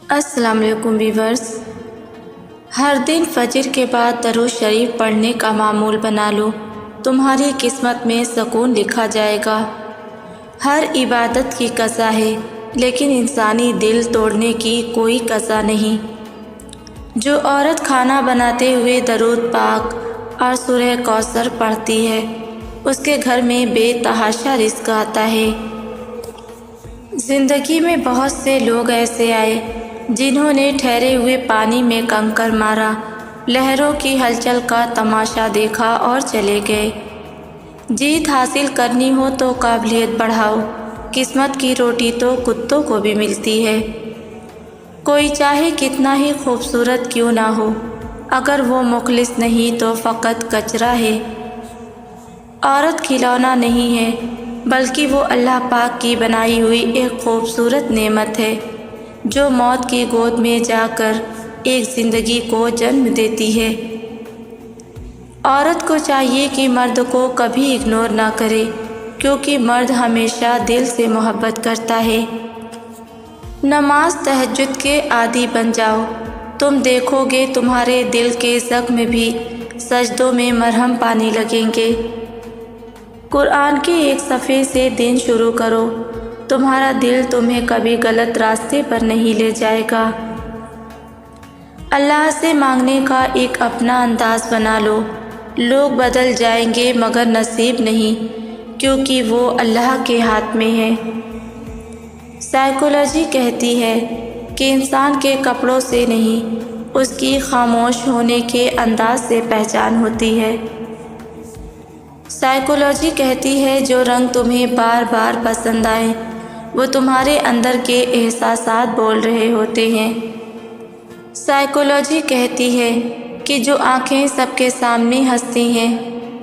السلام علیکم ویورز، ہر دن فجر کے بعد درود شریف پڑھنے کا معمول بنا لو، تمہاری قسمت میں سکون لکھا جائے گا۔ ہر عبادت کی قضا ہے، لیکن انسانی دل توڑنے کی کوئی قضا نہیں۔ جو عورت کھانا بناتے ہوئے درود پاک اور سورہ کوثر پڑھتی ہے، اس کے گھر میں بے تحاشا رزق آتا ہے۔ زندگی میں بہت سے لوگ ایسے آئے جنہوں نے ٹھہرے ہوئے پانی میں کنکر مارا، لہروں کی ہلچل کا تماشا دیکھا اور چلے گئے۔ جیت حاصل کرنی ہو تو قابلیت بڑھاؤ، قسمت کی روٹی تو کتوں کو بھی ملتی ہے۔ کوئی چاہے کتنا ہی خوبصورت کیوں نہ ہو، اگر وہ مخلص نہیں تو فقط کچرا ہے۔ عورت کھلونا نہیں ہے، بلکہ وہ اللہ پاک کی بنائی ہوئی ایک خوبصورت نعمت ہے، جو موت کی گود میں جا کر ایک زندگی کو جنم دیتی ہے۔ عورت کو چاہیے کہ مرد کو کبھی اگنور نہ کرے، کیونکہ مرد ہمیشہ دل سے محبت کرتا ہے۔ نماز تہجد کے عادی بن جاؤ، تم دیکھو گے تمہارے دل کے زخم بھی سجدوں میں مرہم پانے لگیں گے۔ قرآن کے ایک صفحے سے دن شروع کرو، تمہارا دل تمہیں کبھی غلط راستے پر نہیں لے جائے گا۔ اللہ سے مانگنے کا ایک اپنا انداز بنا لو، لوگ بدل جائیں گے مگر نصیب نہیں، کیونکہ وہ اللہ کے ہاتھ میں ہے۔ سائیکولوجی کہتی ہے کہ انسان کے کپڑوں سے نہیں، اس کی خاموش ہونے کے انداز سے پہچان ہوتی ہے۔ سائیکولوجی کہتی ہے جو رنگ تمہیں بار بار پسند آئیں، وہ تمہارے اندر کے احساسات بول رہے ہوتے ہیں۔ سائیکولوجی کہتی ہے کہ جو آنکھیں سب کے سامنے ہنستی ہیں،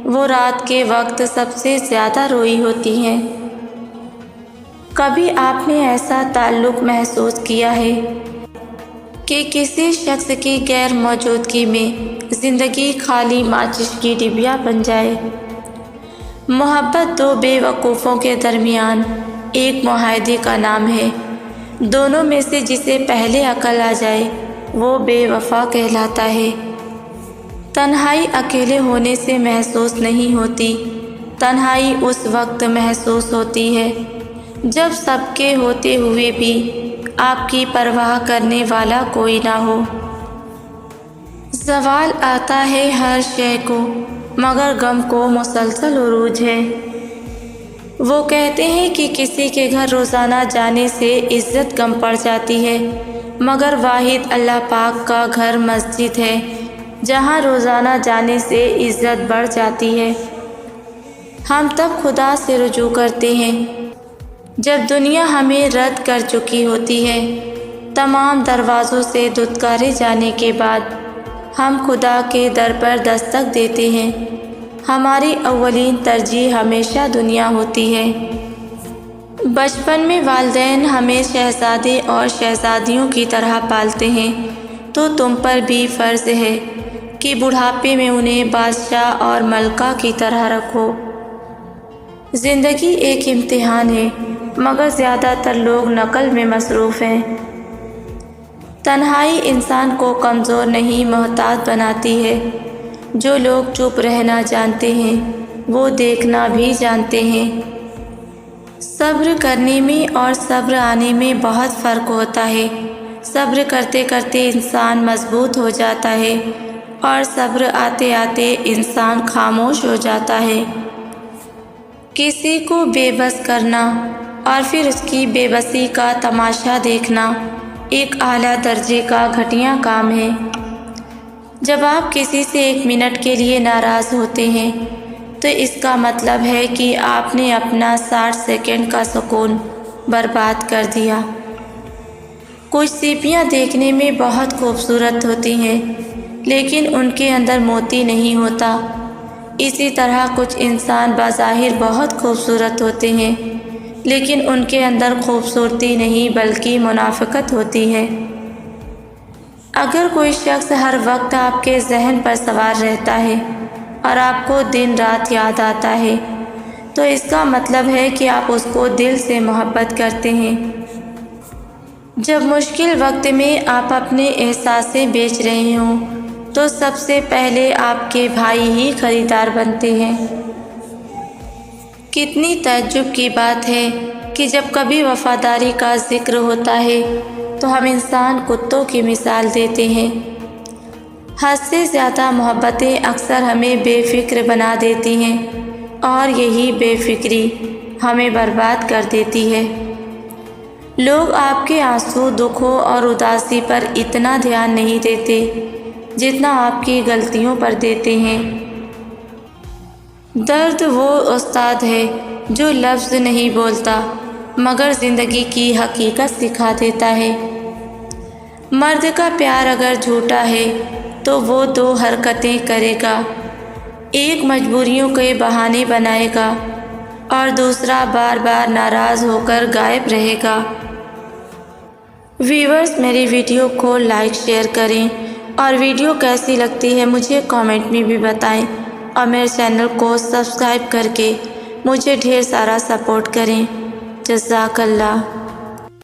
وہ رات کے وقت سب سے زیادہ روئی ہوتی ہیں۔ کبھی آپ نے ایسا تعلق محسوس کیا ہے کہ کسی شخص کی غیر موجودگی میں زندگی خالی ماچس کی ڈبیا بن جائے؟ محبت دو بے وقوفوں کے درمیان ایک معاہدے کا نام ہے، دونوں میں سے جسے پہلے عقل آ جائے وہ بے وفا کہلاتا ہے۔ تنہائی اکیلے ہونے سے محسوس نہیں ہوتی، تنہائی اس وقت محسوس ہوتی ہے جب سب کے ہوتے ہوئے بھی آپ کی پرواہ کرنے والا کوئی نہ ہو۔ زوال آتا ہے ہر شے کو، مگر غم کو مسلسل عروج ہے۔ وہ کہتے ہیں کہ کسی کے گھر روزانہ جانے سے عزت کم پڑ جاتی ہے، مگر واحد اللہ پاک کا گھر مسجد ہے، جہاں روزانہ جانے سے عزت بڑھ جاتی ہے۔ ہم تب خدا سے رجوع کرتے ہیں جب دنیا ہمیں رد کر چکی ہوتی ہے۔ تمام دروازوں سے دھتکارے جانے کے بعد ہم خدا کے در پر دستک دیتے ہیں۔ ہماری اولین ترجیح ہمیشہ دنیا ہوتی ہے۔ بچپن میں والدین ہمیں شہزادے اور شہزادیوں کی طرح پالتے ہیں، تو تم پر بھی فرض ہے کہ بڑھاپے میں انہیں بادشاہ اور ملکہ کی طرح رکھو۔ زندگی ایک امتحان ہے، مگر زیادہ تر لوگ نقل میں مصروف ہیں۔ تنہائی انسان کو کمزور نہیں محتاط بناتی ہے۔ جو لوگ چپ رہنا جانتے ہیں وہ دیکھنا بھی جانتے ہیں۔ صبر کرنے میں اور صبر آنے میں بہت فرق ہوتا ہے۔ صبر کرتے کرتے انسان مضبوط ہو جاتا ہے، اور صبر آتے آتے انسان خاموش ہو جاتا ہے۔ کسی کو بے بس کرنا اور پھر اس کی بے بسی کا تماشا دیکھنا ایک اعلیٰ درجے کا گھٹیا کام ہے۔ جب آپ کسی سے ایک منٹ کے لیے ناراض ہوتے ہیں تو اس کا مطلب ہے کہ آپ نے اپنا 60 سیکنڈ کا سکون برباد کر دیا۔ کچھ سیپیاں دیکھنے میں بہت خوبصورت ہوتی ہیں، لیکن ان کے اندر موتی نہیں ہوتا۔ اسی طرح کچھ انسان بظاہر بہت خوبصورت ہوتے ہیں، لیکن ان کے اندر خوبصورتی نہیں بلکہ منافقت ہوتی ہے۔ اگر کوئی شخص ہر وقت آپ کے ذہن پر سوار رہتا ہے اور آپ کو دن رات یاد آتا ہے، تو اس کا مطلب ہے کہ آپ اس کو دل سے محبت کرتے ہیں۔ جب مشکل وقت میں آپ اپنے احساسیں بیچ رہے ہوں تو سب سے پہلے آپ کے بھائی ہی خریدار بنتے ہیں۔ کتنی تعجب کی بات ہے کہ جب کبھی وفاداری کا ذکر ہوتا ہے تو ہم انسان کتوں کی مثال دیتے ہیں۔ حد سے زیادہ محبتیں اکثر ہمیں بے فکر بنا دیتی ہیں اور یہی بے فکری ہمیں برباد کر دیتی ہے۔ لوگ آپ کے آنسو، دکھوں اور اداسی پر اتنا دھیان نہیں دیتے جتنا آپ کی غلطیوں پر دیتے ہیں۔ درد وہ استاد ہے جو لفظ نہیں بولتا مگر زندگی کی حقیقت سکھا دیتا ہے۔ مرد کا پیار اگر جھوٹا ہے تو وہ دو حرکتیں کرے گا، ایک مجبوریوں کے بہانے بنائے گا اور دوسرا بار بار ناراض ہو کر غائب رہے گا۔ ویورز، میری ویڈیو کو لائک شیئر کریں اور ویڈیو کیسی لگتی ہے مجھے کامنٹ میں بھی بتائیں اور میرے چینل کو سبسکرائب کر کے مجھے ڈھیر سارا سپورٹ کریں۔ جزاک اللہ۔